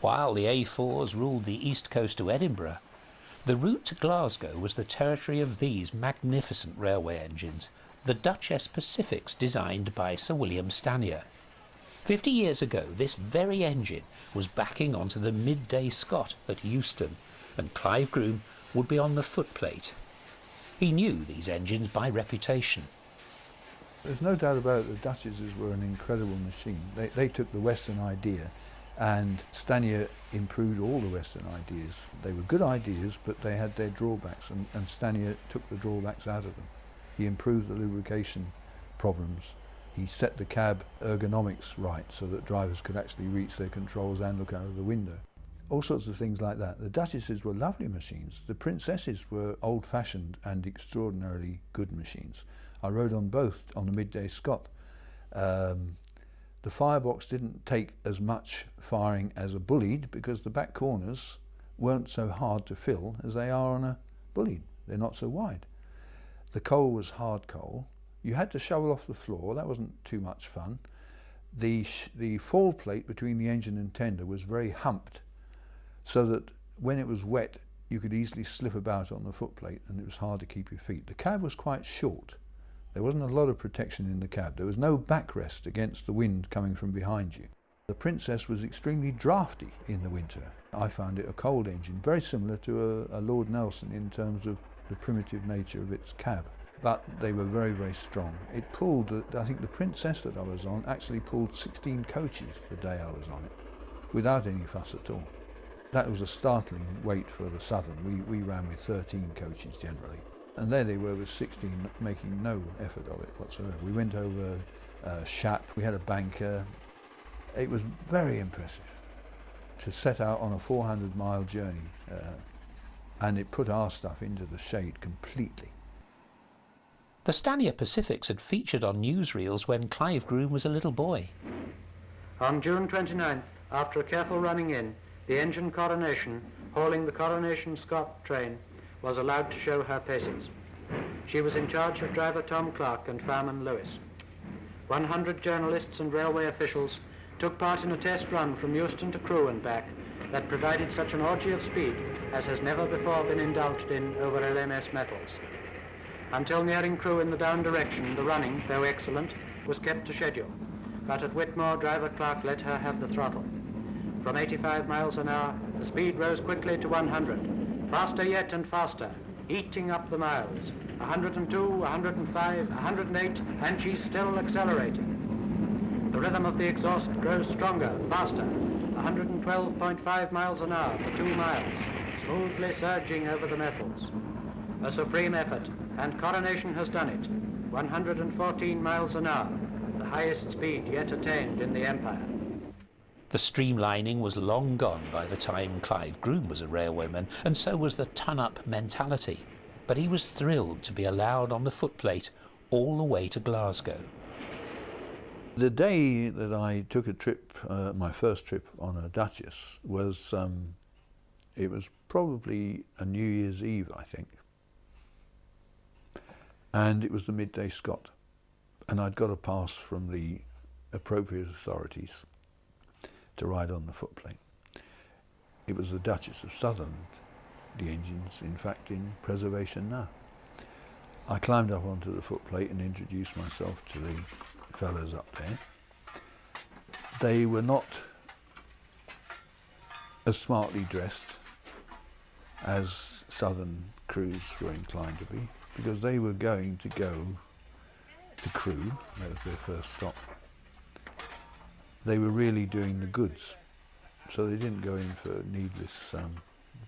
While the A4s ruled the east coast to Edinburgh, the route to Glasgow was the territory of these magnificent railway engines, the Duchess Pacifics designed by Sir William Stanier. 50 years ago, this very engine was backing onto the Midday Scott at Euston, and Clive Groom would be on the footplate. He knew these engines by reputation. There's no doubt about it, the Duchesses were an incredible machine. They took the Western idea, and Stanier improved all the Western ideas. They were good ideas, but they had their drawbacks, and Stanier took the drawbacks out of them. He improved the lubrication problems. He set the cab ergonomics right so that drivers could actually reach their controls and look out of the window. All sorts of things like that. The Duchesses were lovely machines. The Princesses were old-fashioned and extraordinarily good machines. I rode on both on the Midday Scott. The firebox didn't take as much firing as a Bullied because the back corners weren't so hard to fill as they are on a Bullied. They're not so wide. The coal was hard coal. You had to shovel off the floor. That wasn't too much fun. The fall plate between the engine and tender was very humped, so that when it was wet you could easily slip about on the footplate and it was hard to keep your feet. The cab was quite short. There wasn't a lot of protection in the cab. There was no backrest against the wind coming from behind you. The Princess was extremely drafty in the winter. I found it a cold engine, very similar to a Lord Nelson in terms of the primitive nature of its cab. But they were very, very strong. It pulled, I think the Princess that I was on actually pulled 16 coaches the day I was on it, without any fuss at all. That was a startling weight for the Southern. We ran with 13 coaches generally. And there they were with 16, making no effort of it whatsoever. We went over Shap, we had a banker. It was very impressive to set out on a 400-mile journey, and it put our stuff into the shade completely. The Stanier Pacifics had featured on newsreels when Clive Groom was a little boy. On June 29th, after a careful running in, the engine Coronation, hauling the Coronation Scott train, was allowed to show her paces. She was in charge of driver Tom Clark and fireman Lewis. 100 journalists and railway officials took part in a test run from Euston to Crewe and back that provided such an orgy of speed as has never before been indulged in over LMS metals. Until nearing Crewe in the down direction, the running, though excellent, was kept to schedule. But at Whitmore, driver Clark let her have the throttle. From 85 miles an hour, the speed rose quickly to 100. Faster yet and faster, eating up the miles. 102, 105, 108, and she's still accelerating. The rhythm of the exhaust grows stronger, faster. 112.5 miles an hour for 2 miles, smoothly surging over the metals. A supreme effort, and Coronation has done it. 114 miles an hour, the highest speed yet attained in the Empire. The streamlining was long gone by the time Clive Groom was a railwayman, and so was the ton-up mentality. But he was thrilled to be allowed on the footplate all the way to Glasgow. The day that I took a trip, my first trip on a Duchess, was it was probably a New Year's Eve, I think. And it was the Midday Scott. And I'd got a pass from the appropriate authorities to ride on the footplate. It was the Duchess of Sutherland, the engine's in fact in preservation now. I climbed up onto the footplate and introduced myself to the fellows up there. They were not as smartly dressed as Southern crews were inclined to be, because they were going to go to Crewe. That was their first stop. They were really doing the goods, so they didn't go in for needless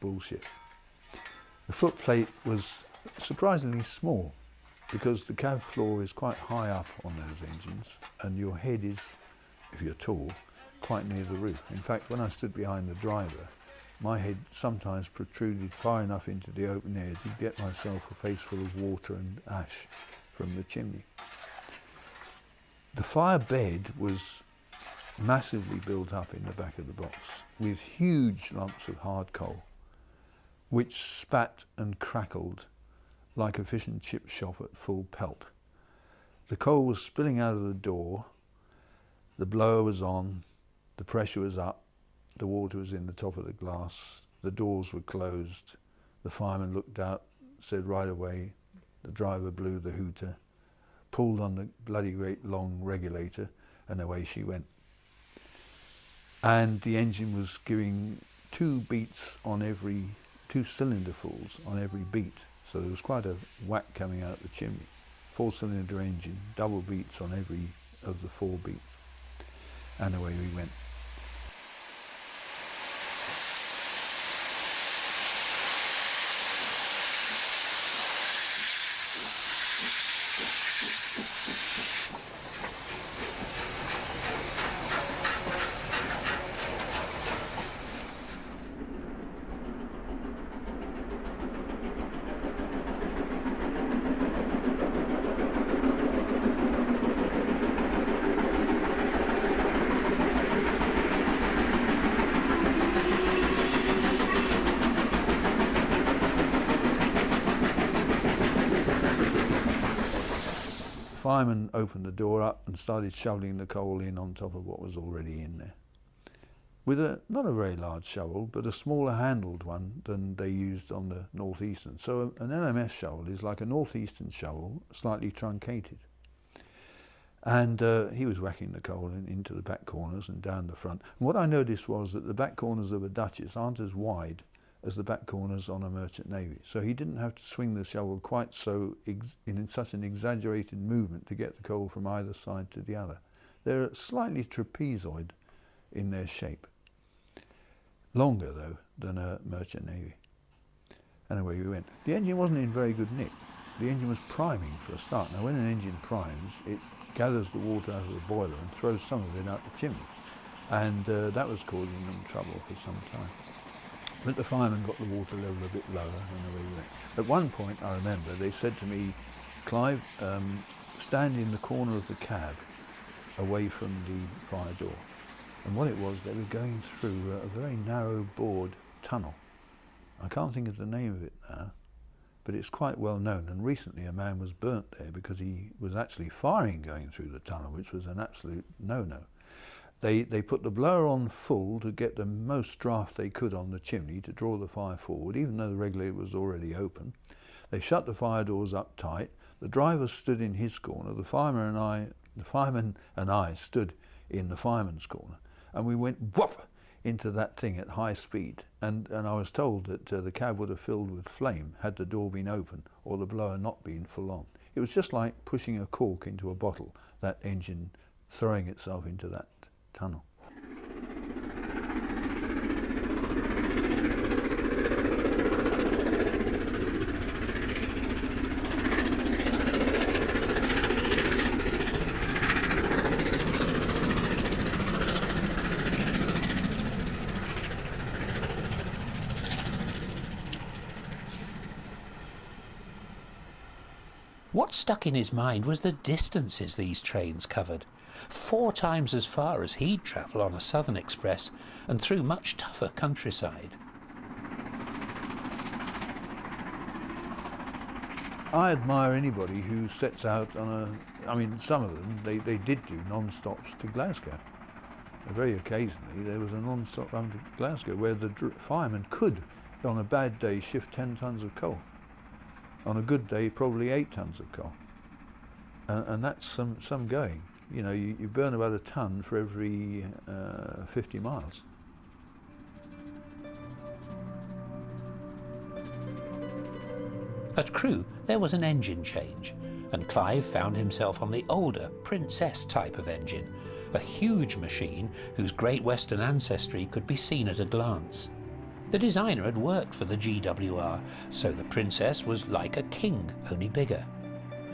bullshit. The footplate was surprisingly small, because the cab floor is quite high up on those engines, and your head is, if you're tall, quite near the roof. In fact, when I stood behind the driver, my head sometimes protruded far enough into the open air to get myself a face full of water and ash from the chimney. The fire bed was massively built up in the back of the box with huge lumps of hard coal, which spat and crackled like a fish and chip shop at full pelt. The coal was spilling out of the door, the blower was on, the pressure was up, The water was in the top of the glass, the doors were closed, the fireman looked out, said right away, the driver blew the hooter, pulled on the bloody great long regulator, and away she went. And the engine was giving 2 beats on every, 2 cylinderfuls on every beat, so there was quite a whack coming out the chimney. 4-cylinder engine, double beats on every of the 4 beats, and away we went. The fireman opened the door up and started shoveling the coal in on top of what was already in there. With not a very large shovel, but a smaller handled one than they used on the Northeastern. So an LMS shovel is like a Northeastern shovel, slightly truncated. And he was whacking the coal into the back corners and down the front. And what I noticed was that the back corners of a Duchess aren't as wide as the back corners on a Merchant Navy. So he didn't have to swing the shovel quite so in such an exaggerated movement to get the coal from either side to the other. They're slightly trapezoid in their shape. Longer though than a Merchant Navy. And away we went. The engine wasn't in very good nick. The engine was priming for a start. Now when an engine primes, it gathers the water out of the boiler and throws some of it out the chimney. And that was causing them trouble for some time. But the fireman got the water level a bit lower and away we went. At one point, I remember, they said to me, Clive, stand in the corner of the cab away from the fire door. And what it was, they were going through a very narrow bored tunnel. I can't think of the name of it now, but it's quite well known. And recently a man was burnt there because he was actually firing going through the tunnel, which was an absolute no-no. They put the blower on full to get the most draft they could on the chimney to draw the fire forward, even though the regulator was already open. They shut the fire doors up tight. The driver stood in his corner. The fireman and I stood in the fireman's corner, and we went whoop into that thing at high speed. And I was told that the cab would have filled with flame had the door been open or the blower not been full on. It was just like pushing a cork into a bottle, that engine throwing itself into that tunnel. What stuck in his mind was the distances these trains covered. 4 times as far as he'd travel on a Southern Express, and through much tougher countryside. I admire anybody who sets out on I mean, some of them, they did do non-stops to Glasgow. Very occasionally there was a non-stop run to Glasgow where the fireman could, on a bad day, shift 10 tons of coal. On a good day, probably 8 tons of coal. And that's some going. You know, you burn about a ton for every 50 miles. At Crewe, there was an engine change, and Clive found himself on the older Princess type of engine, a huge machine whose Great Western ancestry could be seen at a glance. The designer had worked for the GWR, so the Princess was like a King, only bigger.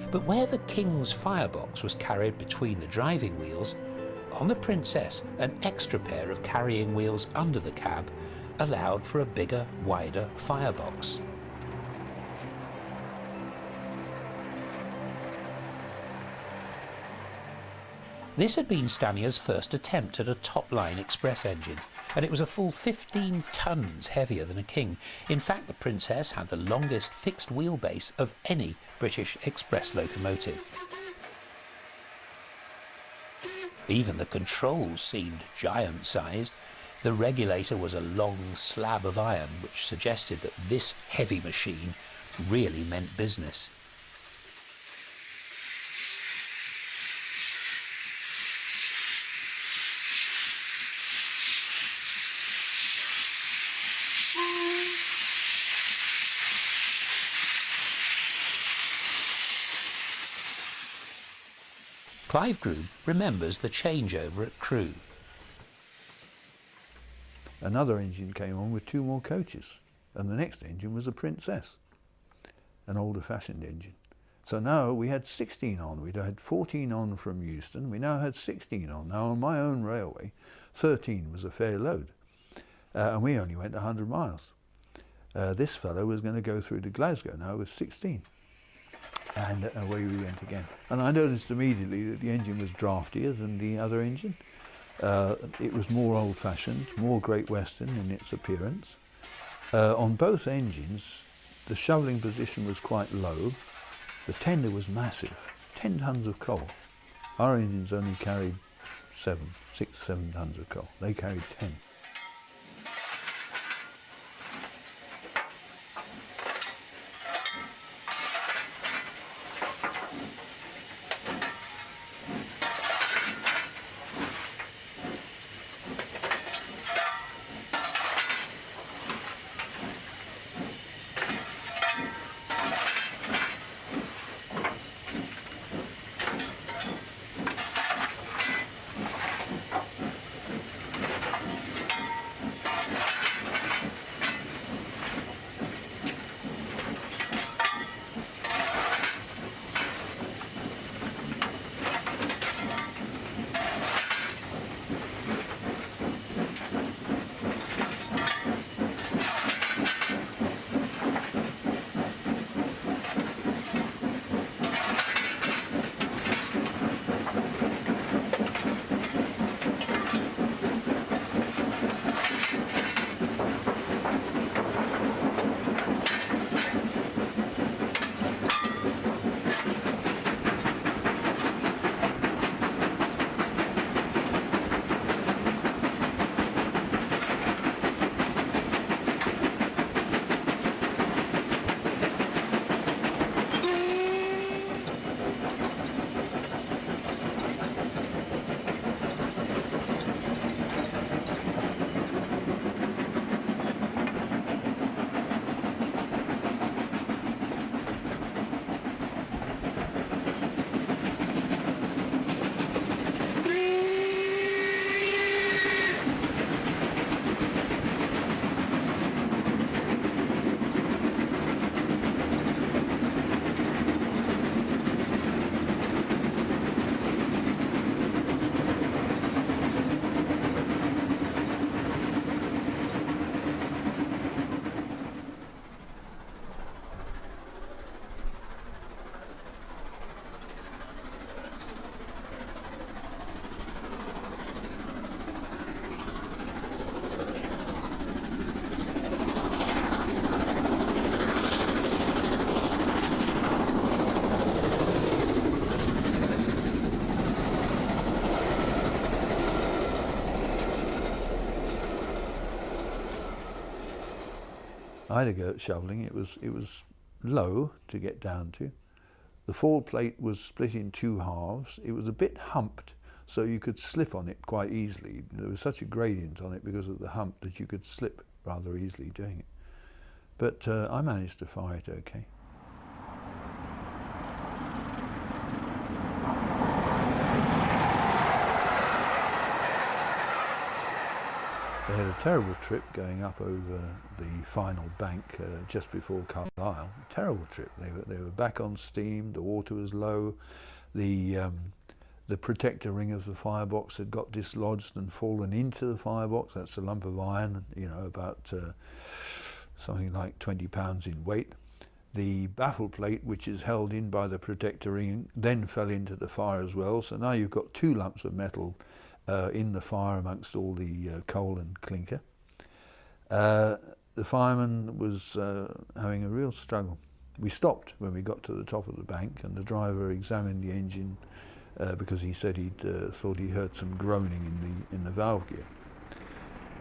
But where the King's firebox was carried between the driving wheels, on the Princess an extra pair of carrying wheels under the cab allowed for a bigger, wider firebox. This had been Stanya's first attempt at a top-line express engine, and it was a full 15 tons heavier than a King. In fact, the Princess had the longest fixed wheelbase of any British express locomotive. Even the controls seemed giant-sized. The regulator was a long slab of iron, which suggested that this heavy machine really meant business. Clive Groom remembers the changeover at Crewe. Another engine came on with 2 more coaches, and the next engine was a Princess, an older-fashioned engine. So now we had 16 on. We'd had 14 on from Euston. We now had 16 on. Now on my own railway, 13 was a fair load, and we only went 100 miles. This fellow was going to go through to Glasgow now with 16. And away we went again. And I noticed immediately that the engine was draftier than the other engine. It was more old-fashioned, more Great Western in its appearance. On both engines, the shovelling position was quite low. The tender was massive, 10 tons of coal. Our engines only carried 6, 7 tons of coal. They carried 10. I had a go at shovelling. It was low to get down to. The fall plate was split in 2 halves. It was a bit humped, so you could slip on it quite easily. There was such a gradient on it because of the hump that you could slip rather easily doing it. But I managed to fire it okay. They had a terrible trip going up over the final bank just before Carlisle. Terrible trip. They were back on steam. The water was low. The protector ring of the firebox had got dislodged and fallen into the firebox. That's a lump of iron, you know, about something like 20 pounds in weight. The baffle plate, which is held in by the protector ring, then fell into the fire as well. So now you've got 2 lumps of metal in the fire amongst all the coal and clinker. The fireman was having a real struggle. We stopped when we got to the top of the bank, and the driver examined the engine because he said he'd thought he heard some groaning in the valve gear.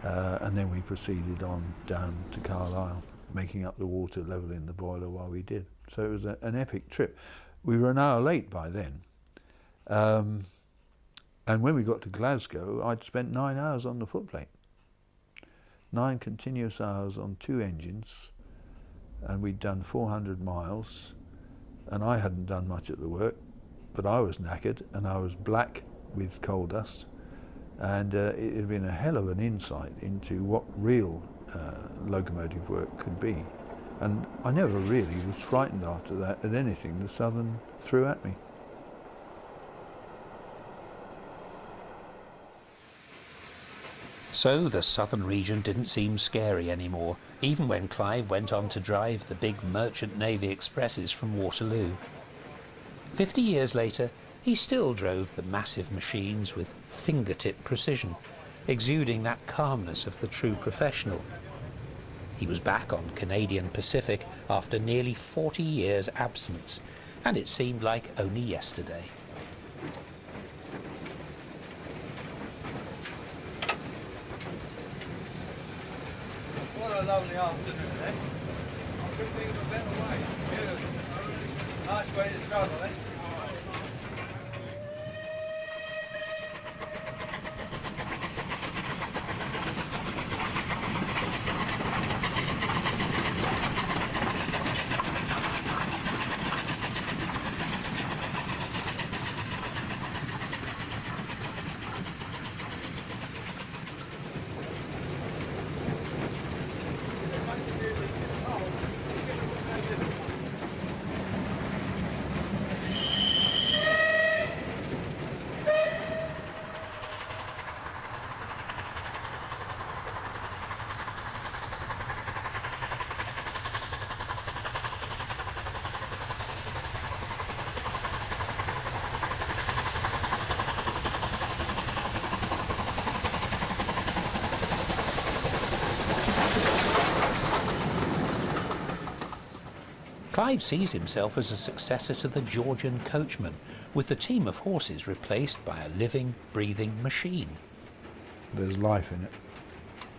And then we proceeded on down to Carlisle, making up the water level in the boiler while we did. So it was an epic trip. We were an hour late by then. And when we got to Glasgow, I'd spent 9 hours on the footplate. 9 continuous hours on 2 engines, and we'd done 400 miles, and I hadn't done much of the work, but I was knackered, and I was black with coal dust, and it had been a hell of an insight into what real locomotive work could be. And I never really was frightened after that at anything the Southern threw at me. So the southern region didn't seem scary anymore, even when Clive went on to drive the big merchant navy expresses from Waterloo. 50 years later, he still drove the massive machines with fingertip precision, exuding that calmness of the true professional. He was back on Canadian Pacific after nearly 40 years' absence, and it seemed like only yesterday. What a lovely afternoon, eh? I couldn't think of a better way. Beautiful. Nice way to travel, eh? Clive sees himself as a successor to the Georgian coachman, with the team of horses replaced by a living, breathing machine. There's life in it.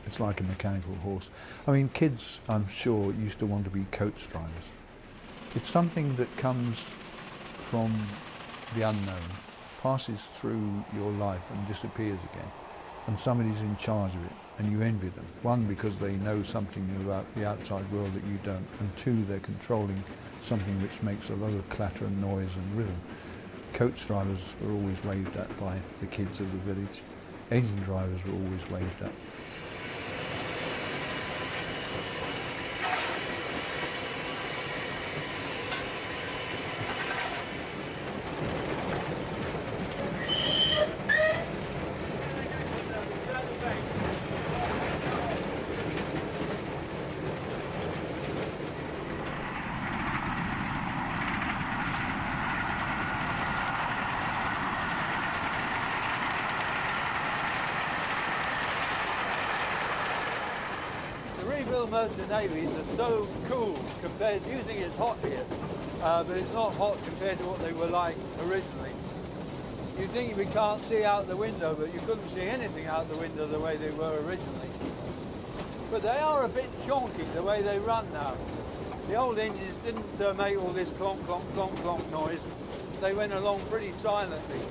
It's like a mechanical horse. I mean, kids, I'm sure, used to want to be coach drivers. It's something that comes from the unknown, passes through your life and disappears again, and somebody's in charge of it, and you envy them. One, because they know something about the outside world that you don't, and two, they're controlling something which makes a lot of clatter and noise and rhythm. Coach drivers were always waved at by the kids of the village. Engine drivers were always waved at. Merchant navies are so cool compared, using it's hot here, but it's not hot compared to what they were like originally. You think we can't see out the window, but you couldn't see anything out the window the way they were originally. But they are a bit chonky the way they run now. The old engines didn't make all this clonk, clonk, clonk, clonk noise. They went along pretty silently.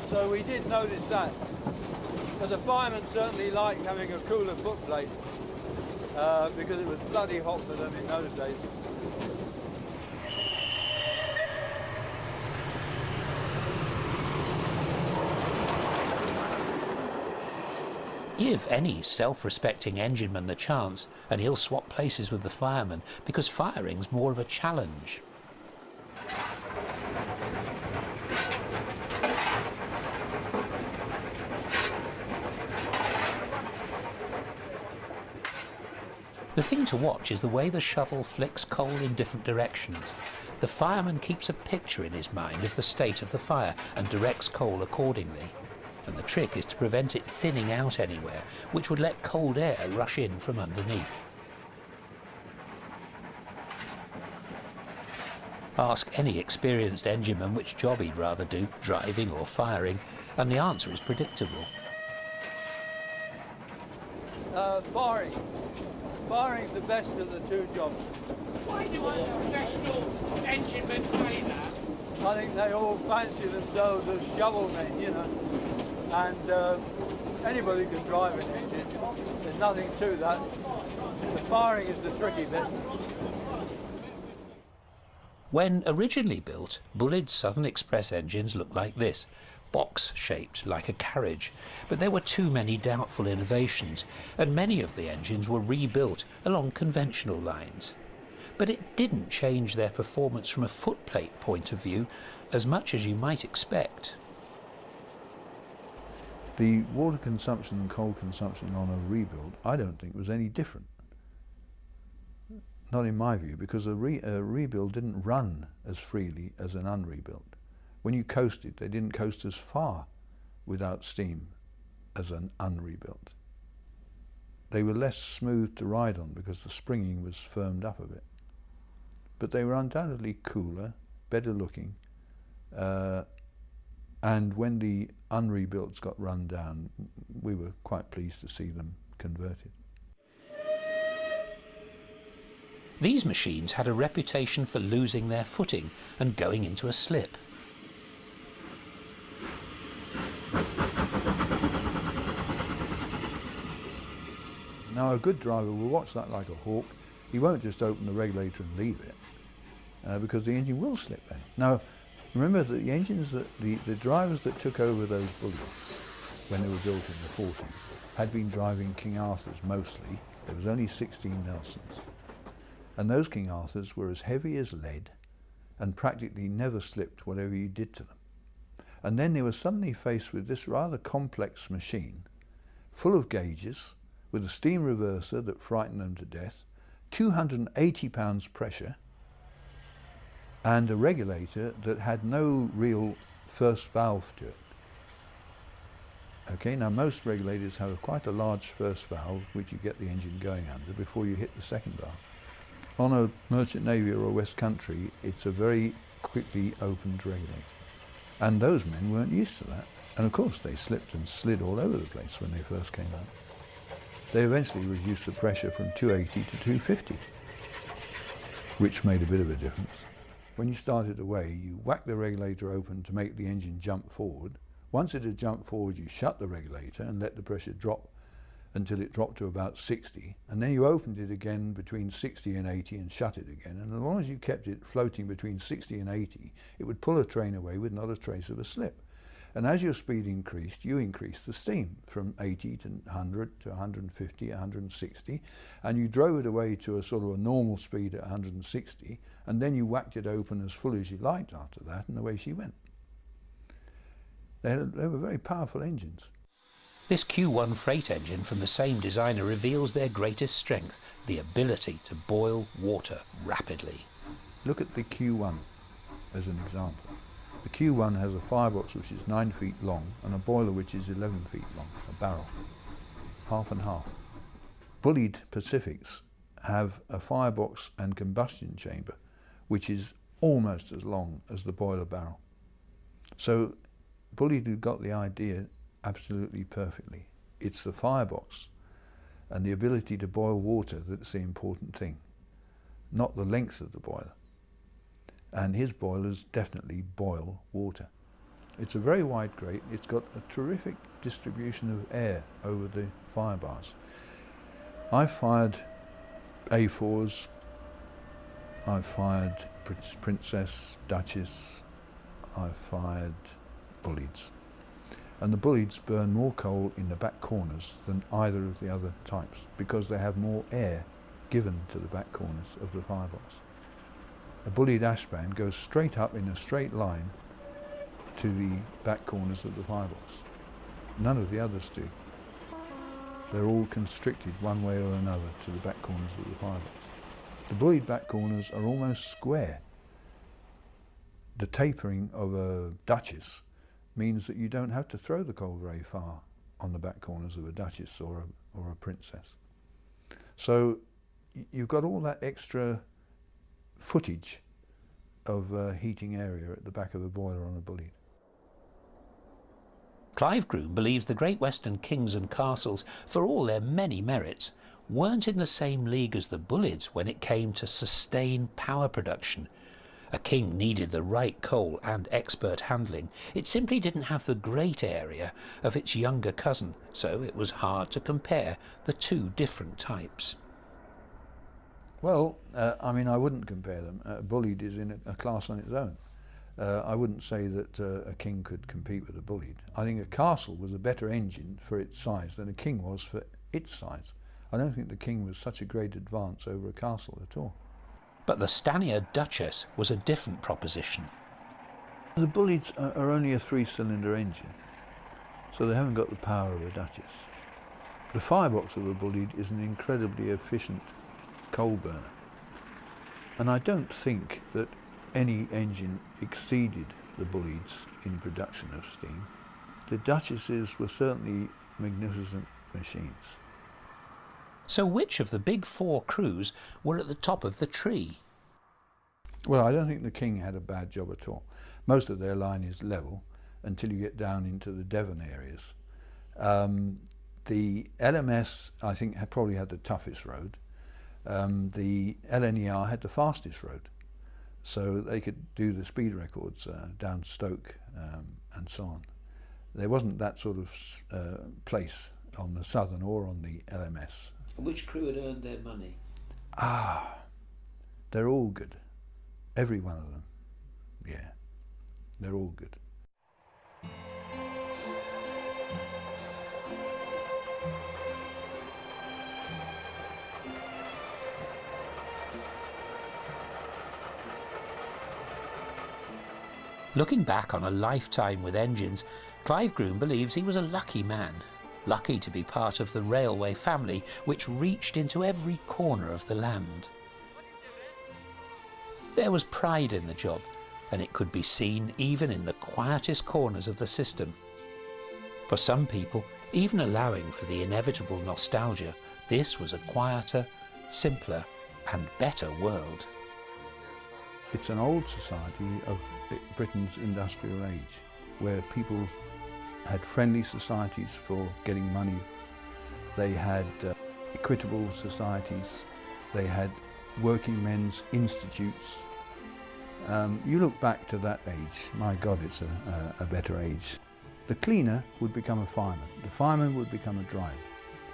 So we did notice that. But the firemen certainly liked having a cooler footplate. Because it was bloody hot for them in those days. Give any self-respecting engineman the chance and he'll swap places with the fireman, because firing's more of a challenge. The thing to watch is the way the shovel flicks coal in different directions. The fireman keeps a picture in his mind of the state of the fire and directs coal accordingly. And the trick is to prevent it thinning out anywhere, which would let cold air rush in from underneath. Ask any experienced engineman which job he'd rather do, driving or firing, and the answer is predictable. firing. Firing's the best of the two jobs. Why do professional enginemen say that? I think they all fancy themselves as shovel men, you know, and anybody can drive an engine. There's nothing to that. The firing is the tricky bit. When originally built, Bulleid's Southern Express engines looked like this, box-shaped like a carriage, but there were too many doubtful innovations, and many of the engines were rebuilt along conventional lines. But it didn't change their performance from a footplate point of view as much as you might expect. The water consumption and coal consumption on a rebuild, I don't think was any different. Not in my view, because a rebuild didn't run as freely as an unrebuilt. When you coasted, they didn't coast as far without steam as an unrebuilt. They were less smooth to ride on because the springing was firmed up a bit. But they were undoubtedly cooler, better looking, and when the unrebuilts got run down, we were quite pleased to see them converted. These machines had a reputation for losing their footing and going into a slip. Now a good driver will watch that like a hawk. He won't just open the regulator and leave it, because the engine will slip then. Now remember that the engines that the drivers that took over those Bulleids when they were built in the 40s had been driving King Arthurs mostly. There was only 16 Nelsons. And those King Arthurs were as heavy as lead and practically never slipped whatever you did to them. And then they were suddenly faced with this rather complex machine, full of gauges, with a steam reverser that frightened them to death, 280 pounds pressure, and a regulator that had no real first valve to it. Okay, now most regulators have quite a large first valve which you get the engine going under before you hit the second valve. On a Merchant Navy or a West Country, it's a very quickly opened regulator. And those men weren't used to that. And of course they slipped and slid all over the place when they first came out. They eventually reduced the pressure from 280 to 250, which made a bit of a difference. When you started away, you whacked the regulator open to make the engine jump forward. Once it had jumped forward, you shut the regulator and let the pressure drop until it dropped to about 60, and then you opened it again between 60 and 80 and shut it again, and as long as you kept it floating between 60 and 80, it would pull a train away with not a trace of a slip. And as your speed increased, you increased the steam from 80 to 100 to 150, 160, and you drove it away to a sort of a normal speed at 160, and then you whacked it open as full as you liked after that, and away she went. They were very powerful engines. This Q1 freight engine from the same designer reveals their greatest strength, the ability to boil water rapidly. Look at the Q1 as an example. The Q1 has a firebox which is 9 feet long and a boiler which is 11 feet long, a barrel, half and half. Bulleid Pacifics have a firebox and combustion chamber which is almost as long as the boiler barrel. So Bulleid had got the idea absolutely perfectly. It's the firebox and the ability to boil water that's the important thing, not the length of the boiler. And his boilers definitely boil water. It's a very wide grate. It's got a terrific distribution of air over the fire bars. I've fired A4s, I've fired Princess, Duchess, I've fired Bulleids. And the Bulleids burn more coal in the back corners than either of the other types because they have more air given to the back corners of the firebox. A Bulleid ashband goes straight up in a straight line to the back corners of the firebox. None of the others do. They're all constricted one way or another to the back corners of the firebox. The Bulleid back corners are almost square. The tapering of a Duchess means that you don't have to throw the coal very far on the back corners of a Duchess or a Princess. So you've got all that extra footage of heating area at the back of a boiler on a Bulleid. Clive Groom believes the Great Western kings and castles, for all their many merits, weren't in the same league as the Bullids when it came to sustained power production. A king needed the right coal and expert handling. It simply didn't have the great area of its younger cousin, so it was hard to compare the two different types. Well, I mean, I wouldn't compare them. Bullied is in a class on its own. I wouldn't say that a king could compete with a Bullied. I think a castle was a better engine for its size than a king was for its size. I don't think the king was such a great advance over a castle at all. But the Stanier Duchess was a different proposition. The Bullieds are only a 3-cylinder engine, so they haven't got the power of a Duchess. The firebox of a Bullied is an incredibly efficient coal burner, and I don't think that any engine exceeded the Bullieds in production of steam. The Duchesses were certainly magnificent machines. So which of the big four crews were at the top of the tree? Well, I don't think the King had a bad job at all. Most of their line is level until you get down into the Devon areas. The LMS, I think, probably had the toughest road. The LNER had the fastest road, so they could do the speed records down Stoke and so on. There wasn't that sort of place on the Southern or on the LMS. And which crew had earned their money? They're all good. Every one of them. Yeah, they're all good. Looking back on a lifetime with engines, Clive Groom believes he was a lucky man. Lucky to be part of the railway family which reached into every corner of the land. There was pride in the job, and it could be seen even in the quietest corners of the system. For some people, even allowing for the inevitable nostalgia, this was a quieter, simpler and better world. It's an old society of Britain's industrial age, where people had friendly societies for getting money. They had equitable societies. They had working men's institutes. You look back to that age, my God, it's a better age. The cleaner would become a fireman. The fireman would become a driver.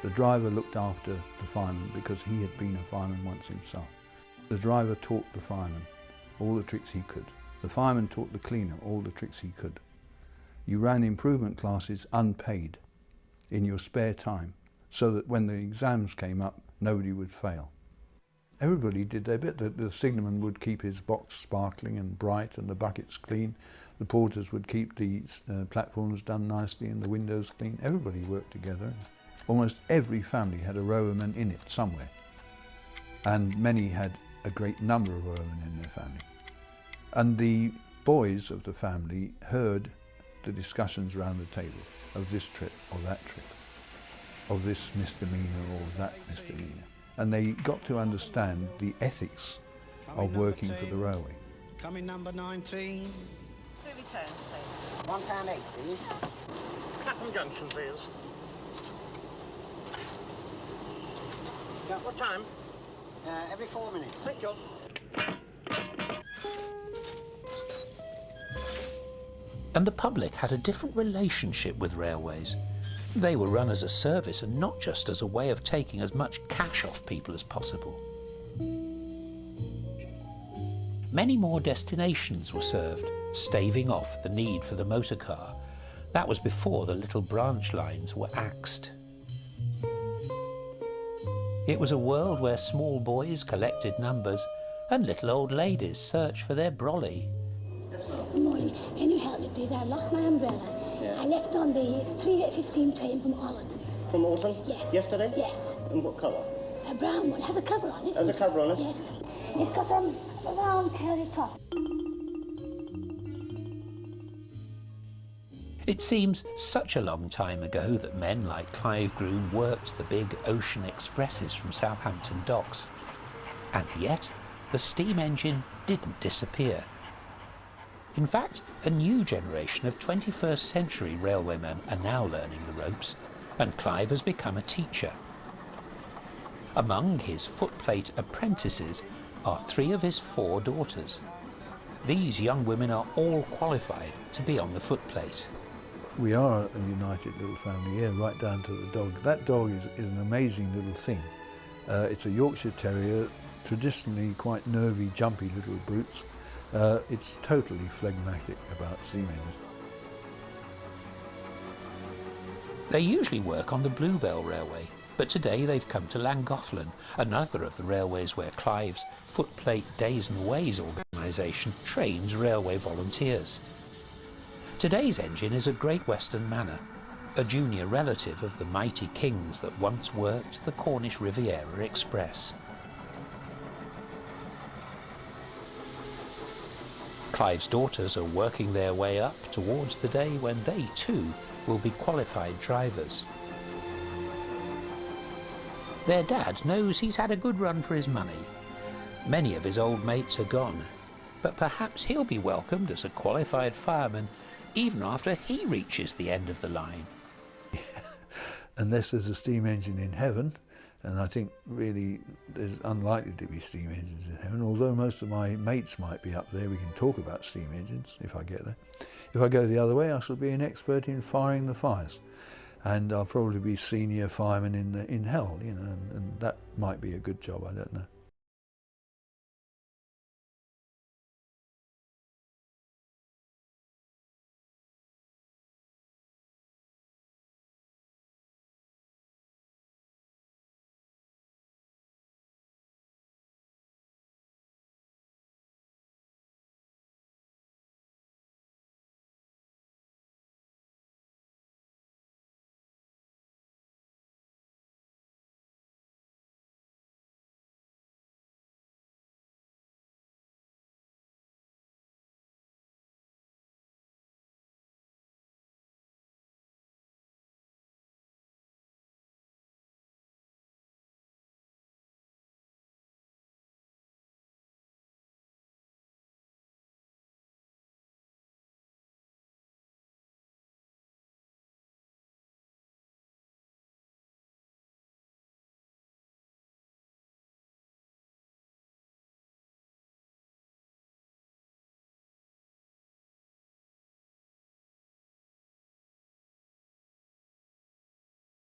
The driver looked after the fireman because he had been a fireman once himself. The driver taught the fireman all the tricks he could. The fireman taught the cleaner all the tricks he could. You ran improvement classes unpaid in your spare time so that when the exams came up, nobody would fail. Everybody did their bit. The signalman would keep his box sparkling and bright and the buckets clean. The porters would keep the platforms done nicely and the windows clean. Everybody worked together. Almost every family had a rowerman in it somewhere, and many had a great number of rowermen in their family. And the boys of the family heard the discussions around the table of this trip or that trip, of this misdemeanour or that misdemeanour. And they got to understand the ethics of working for the railway. Coming number 19. 2 returns, please. £1.80, please. Clapham Junction, please. Yeah. What time? Every 4 minutes. Thank you. And the public had a different relationship with railways. They were run as a service and not just as a way of taking as much cash off people as possible. Many more destinations were served, staving off the need for the motor car. That was before the little branch lines were axed. It was a world where small boys collected numbers and little old ladies searched for their brolly. Good morning. Can you help me, please? I've lost my umbrella. Yeah. I left it on the 3:15 train from Allerton. From Alton? Yes. Yesterday? Yes. And what colour? A brown one. Has a cover on it. Has a cover on it? Yes. It's got a round curly top. It seems such a long time ago that men like Clive Groom worked the big ocean expresses from Southampton docks. And yet, the steam engine didn't disappear. In fact, a new generation of 21st century railwaymen are now learning the ropes, and Clive has become a teacher. Among his footplate apprentices are 3 of his 4 daughters. These young women are all qualified to be on the footplate. We are a united little family here, right down to the dog. That dog is an amazing little thing. It's a Yorkshire Terrier, traditionally quite nervy, jumpy little brutes. It's totally phlegmatic about steam engines. They usually work on the Bluebell Railway, but today they've come to Llangollen, another of the railways where Clive's Footplate Days and Ways organisation trains railway volunteers. Today's engine is a Great Western Manor, a junior relative of the mighty kings that once worked the Cornish Riviera Express. Clive's daughters are working their way up towards the day when they too will be qualified drivers. Their dad knows he's had a good run for his money. Many of his old mates are gone, but perhaps he'll be welcomed as a qualified fireman even after he reaches the end of the line. Unless there's a steam engine in heaven, and I think really there's unlikely to be steam engines in heaven, although most of my mates might be up there. We can talk about steam engines if I get there. If I go the other way, I shall be an expert in firing the fires, and I'll probably be senior fireman in hell, you know, and that might be a good job, I don't know.